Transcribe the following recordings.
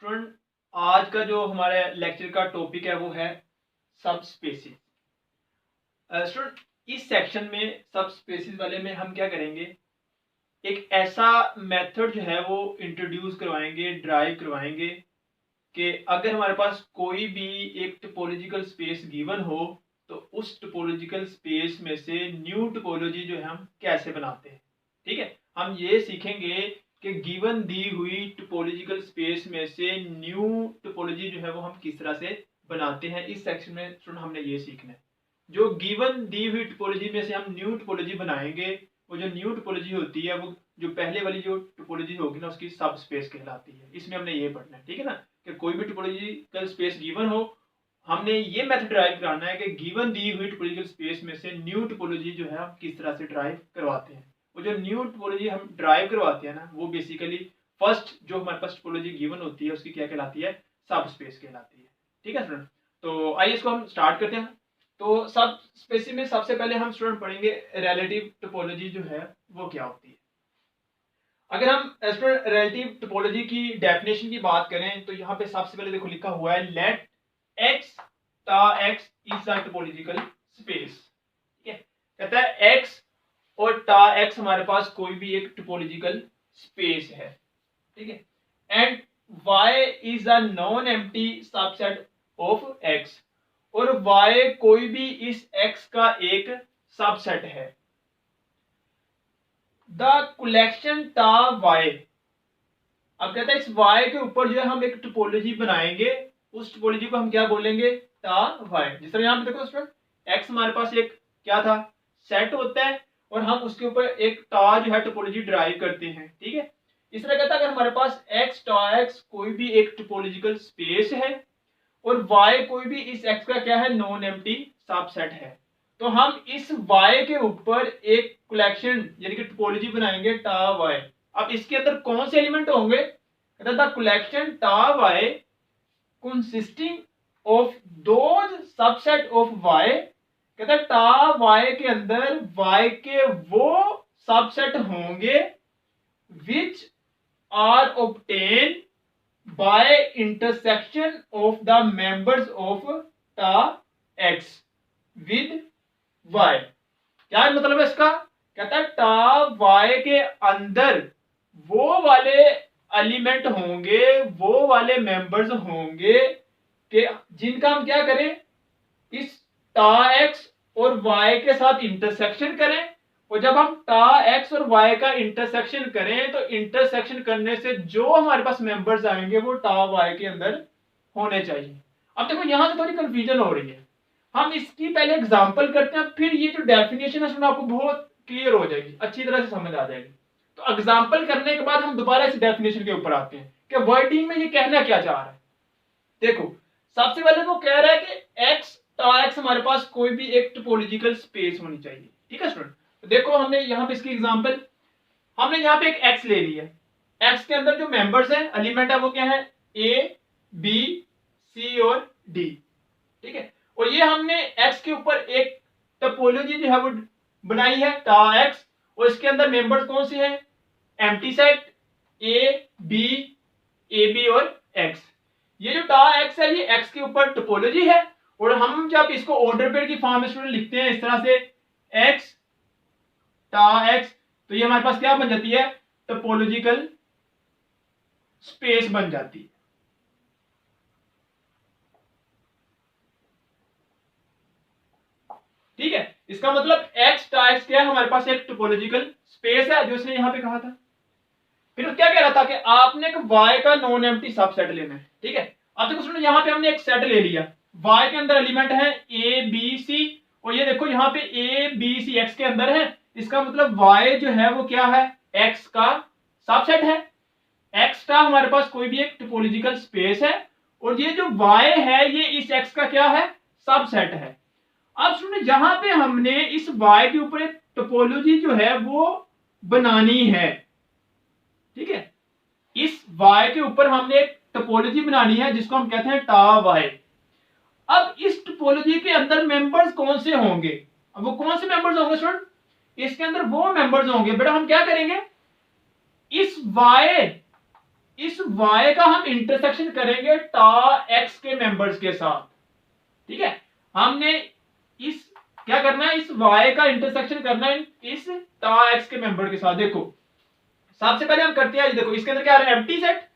Student, आज का जो हमारे लेक्चर का टॉपिक है वो है सब स्पेसिस। स्टूडेंट, इस सेक्शन में सब स्पेसिस वाले में हम क्या करेंगे, एक ऐसा मेथड जो है वो इंट्रोड्यूस करवाएंगे, ड्राइव करवाएंगे कि अगर हमारे पास कोई भी एक टोपोलॉजिकल स्पेस गिवन हो तो उस टोपोलॉजिकल स्पेस में से न्यू टोपोलॉजी जो है हम कैसे बनाते हैं। ठीक है, हम ये सीखेंगे कि गिवन दी हुई टोपोलॉजिकल स्पेस में से न्यू टोपोलॉजी जो है वो हम किस तरह से बनाते हैं। इस सेक्शन में स्टूडेंट हमने ये सीखना है, जो गिवन दी हुई टोपोलॉजी में से हम न्यू टोपोलॉजी बनाएंगे, वो जो न्यू टोपोलॉजी होती है वो जो पहले वाली जो टोपोलॉजी होगी ना उसकी सब स्पेस कहलाती है। इसमें हमने ये पढ़ना है, ठीक है ना, कि कोई भी टोपोलॉजिकल स्पेस गिवन हो, हमने ये मेथड ड्राइव कराना है कि गिवन दी हुई टोपोलॉजिकल स्पेस में से न्यू टोपोलॉजी जो है हम किस तरह से ड्राइव करवाते हैं। वो जो न्यू टोपोलॉजी हम ड्राइव करवाते हैं ना, वो बेसिकली फर्स्ट जो हमारे पास टोपोलॉजी गिवन होती है उसकी क्या कहलाती है, सब स्पेस कहलाती है। ठीक है स्टूडेंट, तो आइए इसको हम स्टार्ट करते हैं। तो सब स्पेस में सबसे पहले हम स्टूडेंट पढ़ेंगे रिलेटिव टोपोलॉजी जो है वो क्या होती है। अगर हम स्टूडेंट रिलेटिव टोपोलॉजी की डेफिनेशन की बात करें तो यहाँ पे सबसे पहले देखो लिखा हुआ है लेट एक्स टा x is a topological space. ठीक है, कहता है एक्स और टा एक्स हमारे पास कोई भी एक टोपोलॉजिकल स्पेस है। ठीक है, and Y is a non empty subset of X, और y कोई भी इस x का एक सबसेट है। द कलेक्शन टा y, अब कहता है इस y के ऊपर जो है हम एक टोपोलॉजी बनाएंगे, उस टोपोलॉजी को हम क्या बोलेंगे, टा y। जिस तरह यहाँ पे देखो स्टूडेंट, x हमारे पास एक क्या था, सेट होता है, और हम उसके ऊपर एक टा जो है टोपोलॉजी ड्राइव करते हैं। ठीक है, इस तरह कहता है अगर हमारे पास x टा x कोई भी एक टोपोलॉजिकल स्पेस है और y कोई भी इस x का क्या है, नॉन एम्प्टी सबसेट है, तो हम इस y के ऊपर एक कलेक्शन यानी कि टोपोलॉजी बनाएंगे टा y। अब इसके अंदर कौन से एलिमेंट होंगे, कहता द कलेक्शन टा y consisting of those subset of y, कहता टा y के अंदर y के वो सबसेट होंगे which are obtain by intersection of the members of ta x with y। क्या मतलब है इसका, कहता है टा y के अंदर वो वाले एलिमेंट होंगे, वो वाले मेंबर्स होंगे कि जिनका हम क्या करें, इस टा x और y के साथ इंटरसेक्शन करें, और जब हम टा x और y का इंटरसेक्शन करें तो इंटरसेक्शन करने से जो हमारे पास मेंबर्स आएंगे वो टा y के अंदर होने चाहिए। अब देखो यहां से थोड़ी कंफ्यूजन हो रही है, हम इसकी पहले एग्जांपल करते हैं, फिर ये जो डेफिनेशन है आपको बहुत क्लियर हो जाएगी, अच्छी तरह से समझ आ जाएगी। तो एग्जांपल करने के बाद हम दोबारा इस डेफिनेशन के ऊपर आते हैं कि वर्डिंग में ये कहना क्या चाह रहा है। देखो सबसे पहले वो कह रहा है कि x टा x हमारे पास कोई भी एक टोपोलॉजिकल स्पेस होनी चाहिए। ठीक है स्टूडेंट, तो देखो हमने यहाँ पे इसकी एग्जांपल, हमने यहाँ पे एक x ले लिया, x के अंदर जो मेंबर्स हैं, एलिमेंट है, वो क्या है, a b c और d। ठीक है, और ये हमने x के ऊपर एक टोपोलॉजी जो है वो बनाई है टा x, और इसके अंदर मेंबर्स कौन से हैं, एम्प्टी सेट a b और x। ये जो टा x है ये x के ऊपर टोपोलॉजी है, और हम जब इसको ऑर्डर पेयर की फॉर्म में स्टूडेंट लिखते हैं इस तरह से x टा x, तो ये हमारे पास क्या बन जाती है, टोपोलॉजिकल स्पेस बन जाती है। ठीक है, इसका मतलब x टा x क्या है, हमारे पास एक टोपोलॉजिकल स्पेस है जो इसने यहां पे कहा था। फिर क्या कह रहा था कि आपने एक y का नॉन एम्प्टी सबसेट लेना है। ठीक है, अब देखो सुनो, यहां पे हमने एक सेट ले लिया, y के अंदर एलिमेंट है a b c, और ये देखो यहाँ पे a b c x के अंदर है, इसका मतलब y जो है वो क्या है, x का सबसेट है। x का हमारे पास कोई भी एक टोपोलॉजिकल स्पेस है, और ये जो y है ये इस x का क्या है, सबसेट है। अब सुनो, जहां पे हमने इस y के ऊपर एक टोपोलॉजी जो है वो बनानी है, ठीक है, इस y के ऊपर हमने एक टोपोलॉजी बनानी है जिसको हम कहते हैं टा y। अब इस टोपोलॉजी के अंदर मेंबर्स कौन से होंगे, अब वो कौन से मेंबर्स होंगे स्टूडेंट, इसके अंदर वो मेंबर्स होंगे, बेटा हम क्या करेंगे, इस y इस y का हम इंटरसेक्शन करेंगे टा x के मेंबर्स के साथ। ठीक है, हमने इस क्या करना है, इस y का इंटरसेक्शन करना है इस टा x के मेंबर के साथ। देखो सबसे पहले हम करते हैं, देखो इसके अंदर क्या आ रहा है, एम्प्टी सेट।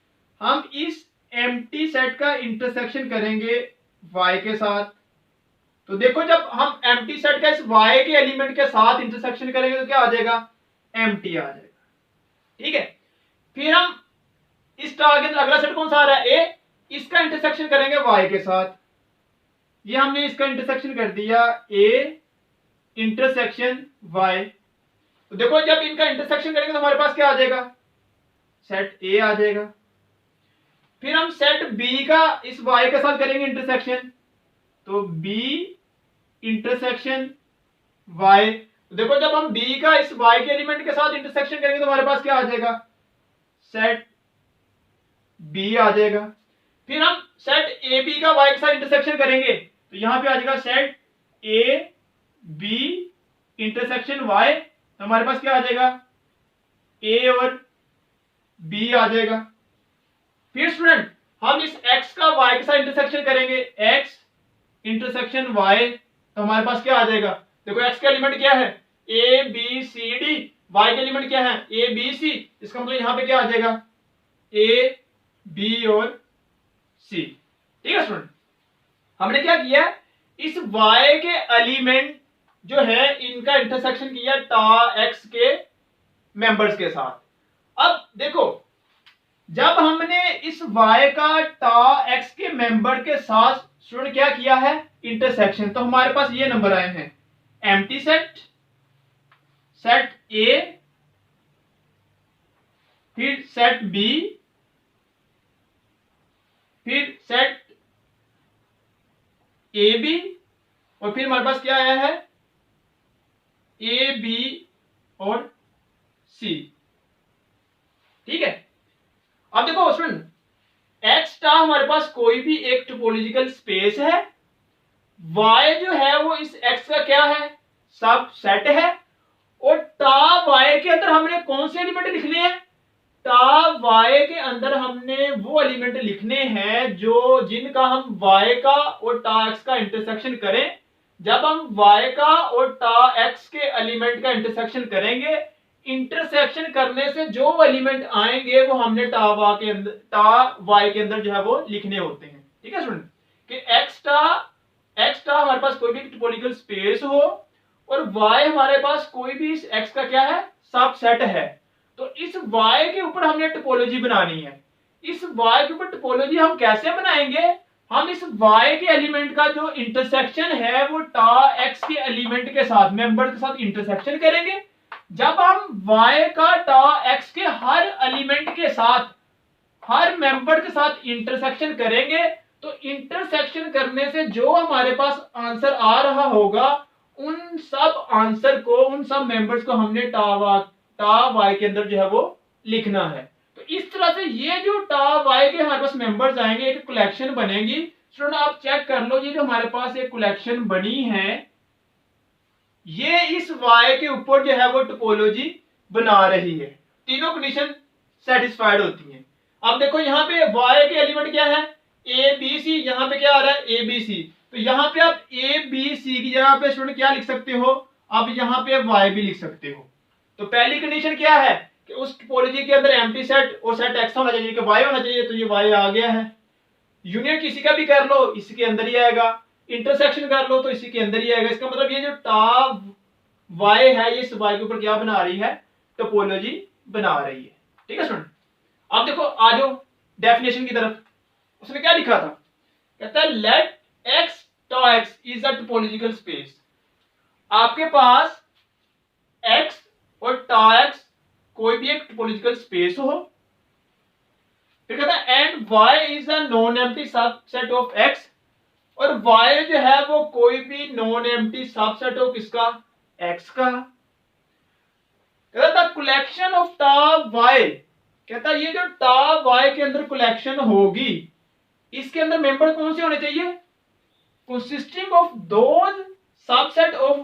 हम इस एम्प्टी सेट का इंटरसेक्शन करेंगे y के साथ। तो देखो जब हम एम्प्टी सेट का इस y के एलिमेंट के साथ इंटरसेक्शन करेंगे तो क्या आ जाएगा, एम्प्टी आ जाएगा। ठीक है, फिर हम इस टा के अंदर अगला सेट कौन सा आ रहा है, a, इसका इंटरसेक्शन करेंगे y के साथ। ये हमने इसका इंटरसेक्शन कर दिया, a इंटरसेक्शन y। तो देखो जब इनका इंटरसेक्शन करेंगे तो हमारे पास क्या आ जाएगा, सेट a आ जाएगा। फिर हम सेट b का इस y के साथ करेंगे इंटरसेक्शन, तो b इंटरसेक्शन y। तो देखो जब हम b का इस y के एलिमेंट के साथ इंटरसेक्शन करेंगे तो हमारे पास क्या आ जाएगा, सेट b आ जाएगा। फिर हम सेट ab का y के साथ इंटरसेक्शन करेंगे तो यहां पे आ जाएगा set a b intersection y। तो हमारे पास क्या आ जाएगा, a और b आ जाएगा। फिर स्टूडेंट हम इस x का y के साथ इंटरसेक्शन करेंगे, x इंटरसेक्शन y। तो हमारे पास क्या आ जाएगा, देखो x का एलिमेंट क्या है, a b c d, y के एलिमेंट क्या है, a b c। इसका मतलब यहां पे क्या आ जाएगा, a b और c। ठीक है स्टूडेंट, हमने क्या किया, इस y के एलिमेंट जो है इनका इंटरसेक्शन किया टा x के मेंबर्स के साथ। अब देखो जब हमने इस y का टा x के मेंबर के साथ स्टूडेंट क्या किया है, इंटरसेक्शन, तो हमारे पास ये नंबर आए हैं, एम्प्टी सेट, सेट a, फिर सेट b, फिर सेट ए बी, और फिर हमारे पास क्या आया है, ए बी और सी। ठीक है, अब देखो स्टूडेंट एक्स टा हमारे पास कोई भी एक टोपोलॉजिकल स्पेस है, y जो है वो इस x का क्या है, सब सेट है, और टा y के अंदर हमने कौन से एलिमेंट लिखने हैं, टा y के अंदर हमने वो एलिमेंट लिखने हैं जो जिनका हम y का और टा x का इंटरसेक्शन करें। जब हम y का और टा x के एलिमेंट का इंटरसेक्शन करेंगे, इंटरसेक्शन करने से जो एलिमेंट आएंगे वो हमने टा y के अंदर जो है वो लिखने होते हैं। ठीक है स्टूडेंट, कि x टा हमारे पास कोई भी टोपोलॉजिकल स्पेस हो और y हमारे पास कोई भी इस x का क्या है, सबसेट है। तो इस y के ऊपर हमने टोपोलॉजी बनानी है। इस y के ऊपर टोपोलॉजी हम कैसे बनाएंगे, हम इस y के एलिमेंट का जो इंटरसेक्शन है वो टा x के एलिमेंट के साथ, मेंबर के साथ इंटरसेक्शन करेंगे। जब हम y का टा x के हर एलिमेंट के साथ, हर मेंबर के साथ इंटरसेक्शन करेंगे, तो इंटरसेक्शन करने से जो हमारे पास आंसर आ रहा होगा, उन सब आंसर को, उन सब मेंबर्स को हमने टा y के अंदर जो है वो लिखना है। तो इस तरह से ये जो टा y के हमारे पास मेंबर्स आएंगे, एक कलेक्शन बनेगी। स्टूडेंट आप चेक कर लो, ये जो हमारे पास एक कलेक्शन बनी है, ये इस y के ऊपर जो है वो टोपोलॉजी बना रही है। तीनों कंडीशन सेटिस्फाइड होती हैं। अब देखो यहाँ पे y के एलिमेंट क्या है, ए बी सी, यहाँ पे क्या आ रहा है, ए बी सी। तो यहाँ पे आप ए बी सी की जगह पे स्टूडेंट क्या लिख सकते हो, आप यहाँ पे y भी लिख सकते हो। तो पहली कंडीशन क्या है कि उस टोपोलॉजी के अंदर एम्प्टी सेट और सेट x होना चाहिए, कि y होना चाहिए, तो ये y आ गया है। यूनियन किसी का भी कर लो, इसी के अंदर ही आएगा। इंटरसेक्शन कर लो तो इसी के अंदर ही आएगा। इसका मतलब ये जो टा y है, ये इस y के ऊपर क्या बना रही है, टोपोलॉजी बना रही है। ठीक है स्टूडेंट, अब देखो आ जाओ डेफिनेशन की तरफ। उसने क्या लिखा था, कहता है लेट x टा x is a topological space. आपके पास x और टा x कोई भी एक टोपोलॉजिकल स्पेस हो। फिर कहता है and y is a non empty subset of x, और y जो है वो कोई भी नॉन एम्प्टी सबसेट हो किसका, x का। कहता है कलेक्शन ऑफ टा y, कहता है ये जो टा y के अंदर कलेक्शन होगी, इसके अंदर मेंबर कौन से होने चाहिए, consisting of those subset of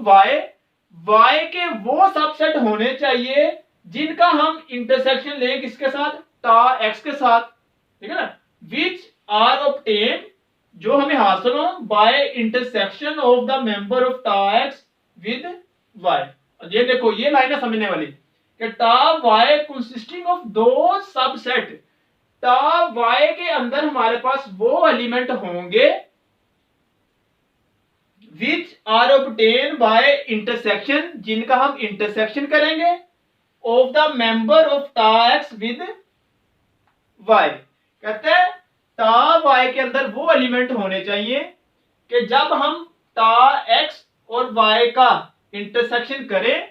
y के वो सबसेट होने चाहिए जिनका हम इंटरसेक्शन लें किसके साथ, टा एक्स के साथ, ठीक है ना, विच आर ऑब्टेन, जो हमें हासिल हो by intersection of the member of tau X with Y. ये देखो ये लाइन है समझने वाली कि टा वाई कंसिस्टिंग ऑफ दो सबसेट, टा वाई के अंदर हमारे पास वो एलिमेंट होंगे which are obtain by intersection, जिनका हम इंटरसेक्शन करेंगे of the member of tau X with Y. कहते हैं टा वाई के अंदर वो एलिमेंट होने चाहिए कि जब हम टा एक्स और वाई का इंटरसेक्शन करें,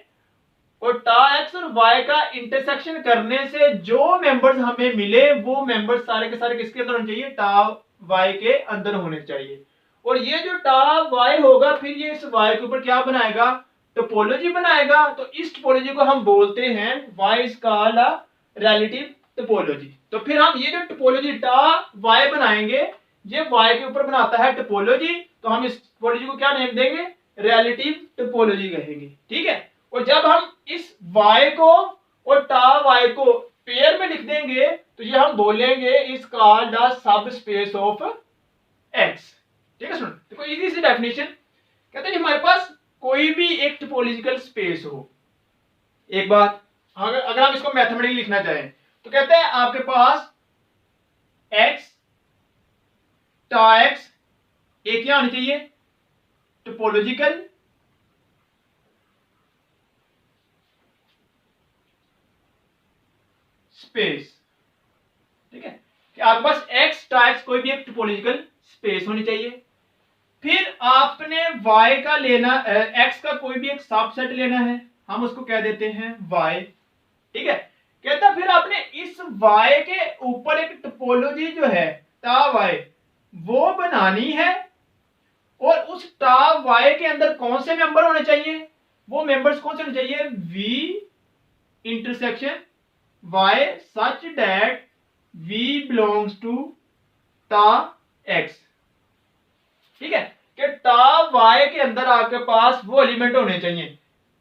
और टा एक्स और वाई का इंटरसेक्शन करने से जो मेंबर्स हमें मिले वो मेंबर्स सारे के सारे किसके अंदर होने चाहिए, टा वाई के अंदर होने चाहिए। और ये जो टा वाई होगा फिर ये इस वाई के ऊपर क्या बनाएगा, टोपोलॉजी बनाएगा। तो इस टोपोलॉजी को हम बोलते हैं Y is called a relative topology. तो फिर हम ये जो टोपोलॉजी टा वाई बनाएंगे, ये वाई के ऊपर बनाता है टोपोलॉजी, तो हम इस टोपोलॉजी को क्या नेम देंगे, रिलेटिव टोपोलॉजी कहेंगे, ठीक है। और जब हम इस वाई को और टा वाई को पेयर में लिख देंगे तो ये हम बोलेंगे is called the sub space of x, ठीक है। सुन देखो इजी सी डेफिनेशन, कहते हैं हमारे पास कोई भी एक टोपोलॉजिकल स्पेस हो। एक बात अगर हम इसको मैथमेटिकली लिखना चाहें तो कहते हैं आपके पास x टा x एक क्या होनी चाहिए, टोपोलॉजिकल स्पेस, ठीक है, कि आपके पास x टा x कोई भी एक टोपोलॉजिकल स्पेस होनी चाहिए। फिर आपने y का लेना, x का कोई भी एक सबसेट लेना है, हम उसको कह देते हैं y, ठीक है। कहता फिर आपने इस y के ऊपर एक टोपोलॉजी जो है टा y वो बनानी है, और उस टा y के अंदर कौन से मेंबर होने चाहिए, वो मेंबर्स कौन से होने चाहिए, v intersection y such that v belongs to tau x, ठीक है। कि टा y के अंदर आपके पास वो एलिमेंट होने चाहिए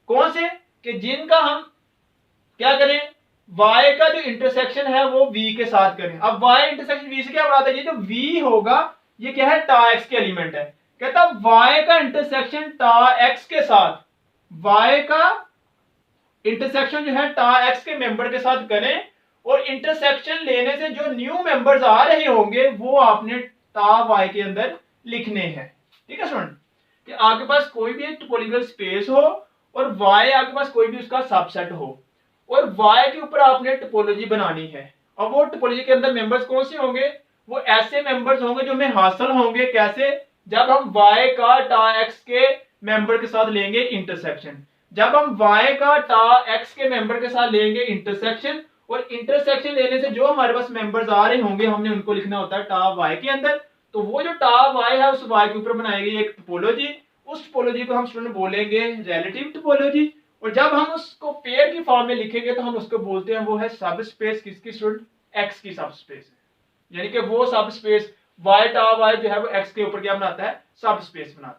कौन से, कि जिनका हम क्या करें, y का जो इंटरसेक्शन है वो v के साथ करें। अब y इंटरसेक्शन v से क्या बनाता है, ये जो v होगा ये क्या है, टा x के एलिमेंट है। कहता y का इंटरसेक्शन टा x के साथ, y का इंटरसेक्शन जो है टा x के मेंबर के साथ करें, और इंटरसेक्शन लेने से जो न्यू मेंबर्स आ रहे होंगे वो आपने टा y के अंदर लिखने हैं, ठीक है स्टूडेंट। कि आपके पास कोई भी एक टोपोलॉजिकल स्पेस हो और y आपके पास कोई भी उसका सबसेट हो, और y के ऊपर आपने टोपोलॉजी बनानी है, और वो टोपोलॉजी के अंदर मेंबर्स कौन से होंगे, वो ऐसे मेंबर्स होंगे जो हमें हासिल होंगे कैसे, जब हम y का टा x के मेंबर के साथ लेंगे इंटरसेक्शन, जब हम y का टा x के मेंबर के साथ लेंगे इंटरसेक्शन, और इंटरसेक्शन लेने से जो हमारे पास मेंबर्स आ रहे होंगे हमने उनको लिखना होता है टा y के अंदर। तो वो जो टा y है उस y के ऊपर बनाएगी एक टोपोलॉजी, उस टोपोलॉजी को हम स्टूडेंट बोलेंगे रिलेटिव टोपोलॉजी। और जब हम उसको पेयर की फॉर्म में लिखेंगे तो हम उसको बोलते हैं वो है सब स्पेस किसकी स्टूडेंट, x की सब स्पेस है, यानी कि वो सब स्पेस y टा y जो है वो x के ऊपर क्या बनाता है, सब स्पेस बनाता है।